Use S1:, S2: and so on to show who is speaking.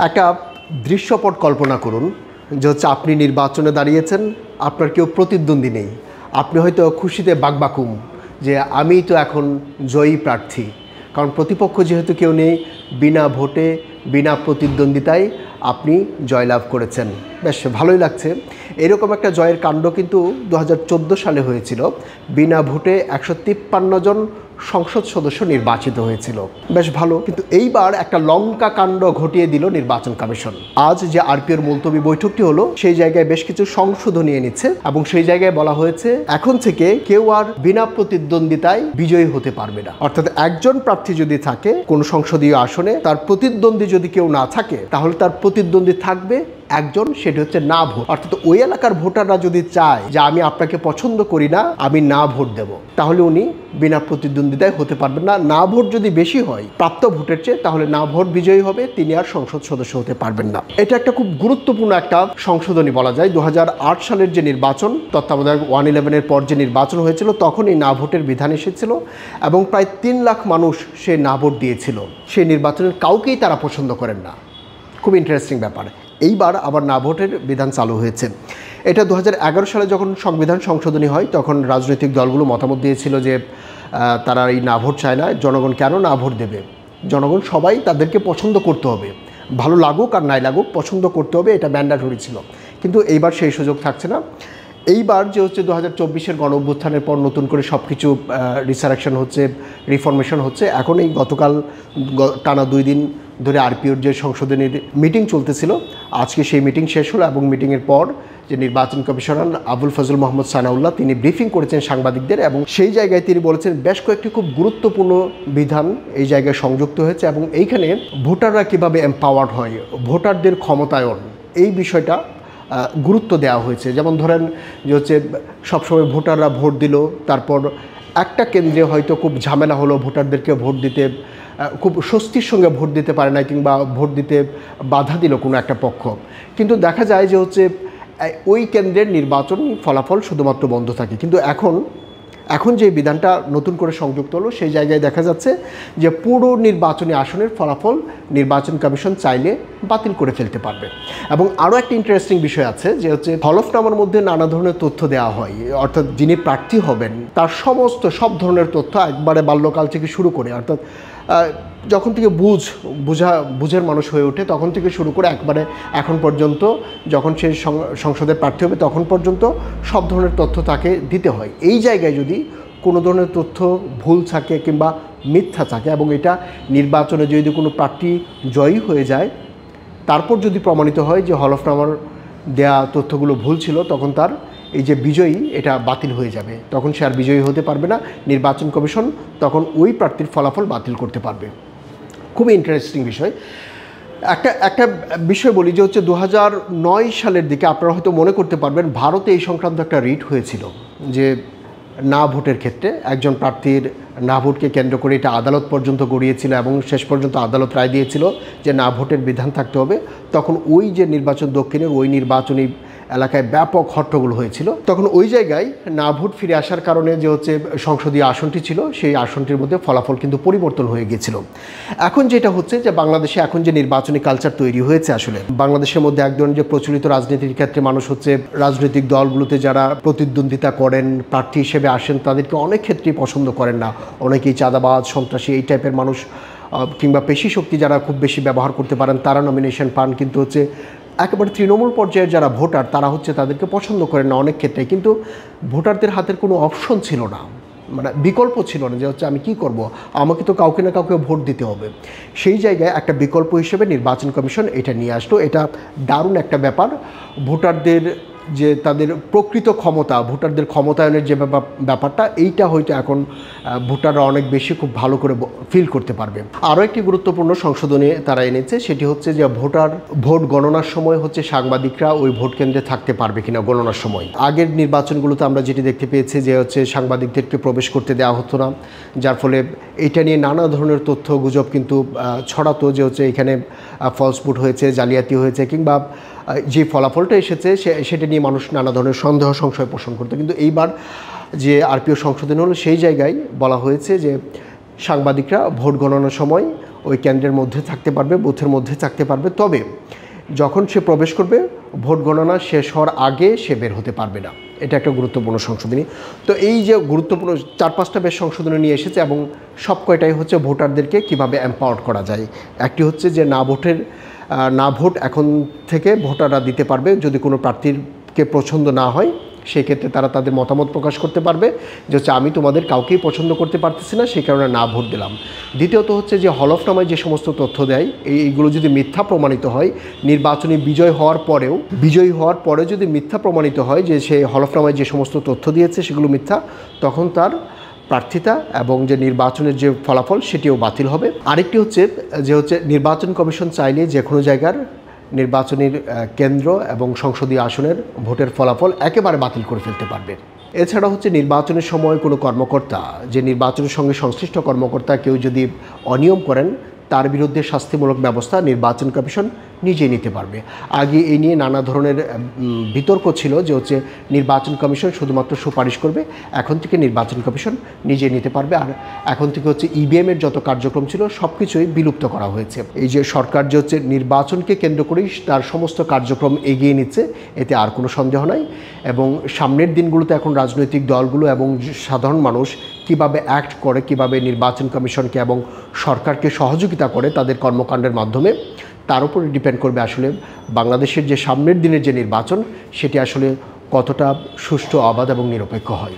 S1: একটা দৃশ্যপট কল্পনা করুন যে হচ্ছে আপনি নির্বাচনে দাঁড়িয়েছেন, আপনার কেউ প্রতিদ্বন্দ্বী নেই, আপনি হয়তো খুশিতে বাকবাকুম যে আমিই তো এখন জয়ী প্রার্থী, কারণ প্রতিপক্ষ যেহেতু কেউ নেই, বিনা ভোটে বিনা প্রতিদ্বন্দ্বিতায় আপনি জয়লাভ করেছেন। বেশ ভালোই লাগছে। এরকম একটা জয়ের কাণ্ড কিন্তু 2014 সালে হয়েছিল। বিনা ভোটে 153 জন সংসদ সদস্য নির্বাচিত হয়েছিল, বেশ ভালো। কিন্তু এইবার একটা লঙ্কা কাণ্ড ঘটিয়ে দিল নির্বাচন কমিশন। আজ যে আরপিওর মুলতবি বৈঠকটি হলো, সেই জায়গায় বেশ কিছু সংশোধনী এনেছে এবং সেই জায়গায় বলা হয়েছে এখন থেকে কেউ আর বিনা প্রতিদ্বন্দ্বিতায় বিজয়ী হতে পারবে না। অর্থাৎ একজন প্রার্থী যদি থাকে কোন সংসদীয় আসনে, তার প্রতিদ্বন্দ্বী যদি কেউ না থাকে, তাহলে তার প্রতিদ্বন্দ্বী থাকবে একজন, সেটা হচ্ছে না ভোট। অর্থাৎ ওই এলাকার ভোটাররা যদি চায় যে আমি আপনাকে পছন্দ করি না, আমি না ভোট দেব, তাহলে উনি বিনা প্রতিদ্বন্দ্বিতায় হতে পারবেন না। না ভোট যদি বেশি হয় প্রাপ্ত ভোটের চেয়ে, তাহলে না ভোট বিজয়ী হবে, তিনি আর সংসদ সদস্য হতে পারবেন না। এটা একটা খুব গুরুত্বপূর্ণ একটা সংশোধনী বলা যায়। 2008 সালের যে নির্বাচন, তত্ত্বাবধায়ক 111-এর পর যে নির্বাচন হয়েছিল, তখন এই না ভোটের বিধান এসেছিল এবং প্রায় 3 লাখ মানুষ সে না ভোট দিয়েছিল। সেই নির্বাচনের কাউকেই তারা পছন্দ করেন না। খুব ইন্টারেস্টিং ব্যাপার। এইবার আবার না ভোটের বিধান চালু হয়েছে। এটা 2011 সালে যখন সংবিধান সংশোধনী হয়, তখন রাজনৈতিক দলগুলো মতামত দিয়েছিল যে তারা এই না ভোট চায় না। জনগণ কেন না ভোট দেবে? জনগণ সবাই তাদেরকে পছন্দ করতে হবে, ভালো লাগুক আর নাই লাগুক পছন্দ করতে হবে, এটা ম্যান্ডেটরি ছিল। কিন্তু এইবার সেই সুযোগ থাকছে না। এইবার যে হচ্ছে 2024-এর গণ অভ্যুত্থানের পর নতুন করে সব কিছু রিসারেকশন হচ্ছে, রিফরমেশন হচ্ছে। এখন এই গতকাল টানা 2 দিন ধরে আরপিওর যে সংশোধনীর মিটিং চলতেছিল, আজকে সেই মিটিং শেষ হলো এবং মিটিংয়ের পর যে নির্বাচন কমিশনার আবুল ফজল মোহাম্মদ সানাউল্লাহ তিনি ব্রিফিং করেছেন সাংবাদিকদের এবং সেই জায়গায় তিনি বলেছেন বেশ কয়েকটি খুব গুরুত্বপূর্ণ বিধান এই জায়গায় সংযুক্ত হয়েছে এবং এইখানে ভোটাররা কীভাবে এম্পাওয়ার্ড হয়, ভোটারদের ক্ষমতায়ন, এই বিষয়টা গুরুত্ব দেওয়া হয়েছে। যেমন ধরেন যে হচ্ছে সবসময় ভোটাররা ভোট দিল, তারপর একটা কেন্দ্রে হয়তো খুব ঝামেলা হলো, ভোটারদেরকে ভোট দিতে খুব স্বস্তির সঙ্গে ভোট দিতে পারে না, কিংবা ভোট দিতে বাধা দিল কোনো একটা পক্ষ, কিন্তু দেখা যায় যে হচ্ছে ওই কেন্দ্রের নির্বাচনী ফলাফল শুধুমাত্র বন্ধ থাকে। কিন্তু এখন যে বিধানটা নতুন করে সংযুক্ত হলো, সেই জায়গায় দেখা যাচ্ছে যে পুরো নির্বাচনী আসনের ফলাফল নির্বাচন কমিশন চাইলে বাতিল করে ফেলতে পারবে। এবং আরও একটা ইন্টারেস্টিং বিষয় আছে যে হচ্ছে হলফনামার মধ্যে নানা ধরনের তথ্য দেওয়া হয়, অর্থাৎ যিনি প্রার্থী হবেন তার সব ধরনের তথ্য, একবারে বাল্যকাল থেকে শুরু করে, অর্থাৎ যখন থেকে বুঝের মানুষ হয়ে ওঠে তখন থেকে শুরু করে একবারে এখন পর্যন্ত যখন সে সংসদের প্রার্থী হবে তখন পর্যন্ত সব ধরনের তথ্য তাকে দিতে হয়। এই জায়গায় যদি কোনো ধরনের তথ্য ভুল থাকে কিংবা মিথ্যা থাকে এবং এটা নির্বাচনে যদি কোনো প্রার্থী জয়ী হয়ে যায়, তারপর যদি প্রমাণিত হয় যে হলফনামার দেয়া তথ্যগুলো ভুল ছিল, তখন তার এই যে বিজয়ী এটা বাতিল হয়ে যাবে, তখন সে আর বিজয়ী হতে পারবে না। নির্বাচন কমিশন তখন ওই প্রার্থীর ফলাফল বাতিল করতে পারবে। খুবই ইন্টারেস্টিং বিষয়। একটা বিষয় বলি যে হচ্ছে 2009 সালের দিকে আপনারা হয়তো মনে করতে পারবেন, ভারতে এই সংক্রান্ত একটা রিট হয়েছিল যে না ভোটের ক্ষেত্রে একজন প্রার্থীর না ভোটকে কেন্দ্র করে এটা আদালত পর্যন্ত গড়িয়েছিল এবং শেষ পর্যন্ত আদালত রায় দিয়েছিল যে না ভোটের বিধান থাকতে হবে। তখন ওই যে নির্বাচন দক্ষিণের ওই নির্বাচনী এলাকায় ব্যাপক হট্টগোল হয়েছিল। তখন ওই জায়গায় না ভোট ফিরে আসার কারণে যে হচ্ছে সংসদীয় আসনটি ছিল, সেই আসনটির মধ্যে ফলাফল কিন্তু পরিবর্তন হয়ে গিয়েছিল। এখন যেটা হচ্ছে যে বাংলাদেশে এখন যে নির্বাচনী কালচার তৈরি হয়েছে, আসলে বাংলাদেশের মধ্যে এক ধরনের যে প্রচলিত রাজনীতির ক্ষেত্রে মানুষ হচ্ছে রাজনৈতিক দলগুলোতে যারা প্রতিদ্বন্দ্বিতা করেন, প্রার্থী হিসেবে আসেন, তাদেরকে অনেক ক্ষেত্রেই পছন্দ করেন না। অনেকেই চাঁদাবাজ, সন্ত্রাসী এই টাইপের মানুষ কিংবা পেশি শক্তি যারা খুব বেশি ব্যবহার করতে পারেন তারা নমিনেশন পান, কিন্তু হচ্ছে একেবারে তৃণমূল পর্যায়ের যারা ভোটার তারা হচ্ছে তাদেরকে পছন্দ করেন না অনেক ক্ষেত্রে। কিন্তু ভোটারদের হাতের কোনো অপশন ছিল না, মানে বিকল্প ছিল না যে হচ্ছে আমি কি করব, আমাকে তো কাউকে না কাউকে ভোট দিতে হবে। সেই জায়গায় একটা বিকল্প হিসেবে নির্বাচন কমিশন এটা নিয়ে আসলো। এটা দারুণ একটা ব্যাপার। ভোটারদের যে তাদের প্রকৃত ক্ষমতা, ভোটারদের ক্ষমতায়নের যে ব্যাপারটা, এইটা হয়তো এখন ভোটাররা অনেক বেশি খুব ভালো করে ফিল করতে পারবে। আরও একটি গুরুত্বপূর্ণ সংশোধনী তারা এনেছে, সেটি হচ্ছে যে ভোট গণনার সময় হচ্ছে সাংবাদিকরা ওই ভোট কেন্দ্রে থাকতে পারবে কিনা গণনার সময়। আগের নির্বাচনগুলোতে আমরা যেটি দেখতে পেয়েছি যে হচ্ছে সাংবাদিকদেরকে প্রবেশ করতে দেওয়া হতো না, যার ফলে এটা নিয়ে নানা ধরনের তথ্য গুজব কিন্তু ছড়াতো যে হচ্ছে এখানে ফলস ভোট হয়েছে, জালিয়াতি হয়েছে, কিংবা যে ফলাফলটা এসেছে সেটা নিয়ে মানুষ নানা ধরনের সন্দেহ সংশয় পোষণ করতো। কিন্তু এইবার যে আরপিও সংশোধন হলো, সেই জায়গায় বলা হয়েছে যে সাংবাদিকরা ভোট গণনার সময় ওই কেন্দ্রের মধ্যে থাকতে পারবে, বুথের মধ্যে থাকতে পারবে। তবে যখন সে প্রবেশ করবে ভোট গণনা শেষ হওয়ার আগে সে বের হতে পারবে না। এটা একটা গুরুত্বপূর্ণ সংশোধনী। তো এই যে গুরুত্বপূর্ণ 4-5টা বেশ সংশোধনী নিয়ে এসেছে এবং সব কয়টাই হচ্ছে ভোটারদেরকে কিভাবে এম্পাওয়ার্ড করা যায়। একটি হচ্ছে যে না ভোট এখন থেকে ভোটাররা দিতে পারবে, যদি কোনো প্রার্থীকে পছন্দ না হয় সেই ক্ষেত্রে তারা তাদের মতামত প্রকাশ করতে পারবে যে হচ্ছে আমি তোমাদের কাউকেই পছন্দ করতে পারতেছি না, সেই কারণে না ভোট দিলাম। দ্বিতীয়ত হচ্ছে যে হলফনামায় যে সমস্ত তথ্য দেয় এইগুলো যদি মিথ্যা প্রমাণিত হয়, নির্বাচনী বিজয়ী হওয়ার পরেও যদি মিথ্যা প্রমাণিত হয় যে সে হলফনামায় যে সমস্ত তথ্য দিয়েছে সেগুলো মিথ্যা, তখন তার প্রার্থিতা এবং যে নির্বাচনের যে ফলাফল সেটিও বাতিল হবে। আরেকটি হচ্ছে নির্বাচন কমিশন চাইলে যে কোনো জায়গার নির্বাচনের কেন্দ্র এবং সংসদীয় আসনের ভোটের ফলাফল একেবারে বাতিল করে ফেলতে পারবে। এছাড়া হচ্ছে নির্বাচনের সময় কোনো কর্মকর্তা, যে নির্বাচনের সঙ্গে সংশ্লিষ্ট কর্মকর্তা কেউ যদি অনিয়ম করেন তার বিরুদ্ধে শাস্তিমূলক ব্যবস্থা নির্বাচন কমিশন নিজেই নিতে পারবে। আগে এই নিয়ে নানা ধরনের বিতর্ক ছিল যে হচ্ছে নির্বাচন কমিশন শুধুমাত্র সুপারিশ করবে, এখন থেকে নির্বাচন কমিশন নিজেই নিতে পারবে। আর এখন থেকে হচ্ছে ইভিএমের যত কার্যক্রম ছিল সব কিছুই বিলুপ্ত করা হয়েছে। এই যে সরকার যে হচ্ছে নির্বাচনকে কেন্দ্র করেই তার সমস্ত কার্যক্রম এগিয়ে নিচ্ছে, এতে আর কোনো সন্দেহ নাই। এবং সামনের দিনগুলোতে এখন রাজনৈতিক দলগুলো এবং সাধারণ মানুষ কিভাবে অ্যাক্ট করে, কিভাবে নির্বাচন কমিশনকে এবং সরকারকে সহযোগিতা করে তাদের কর্মকাণ্ডের মাধ্যমে, তার উপরে ডিপেন্ড করবে আসলে বাংলাদেশের যে সামনের দিনের যে নির্বাচন সেটি আসলে কতটা সুষ্ঠু, অবাধ এবং নিরপেক্ষ হয়।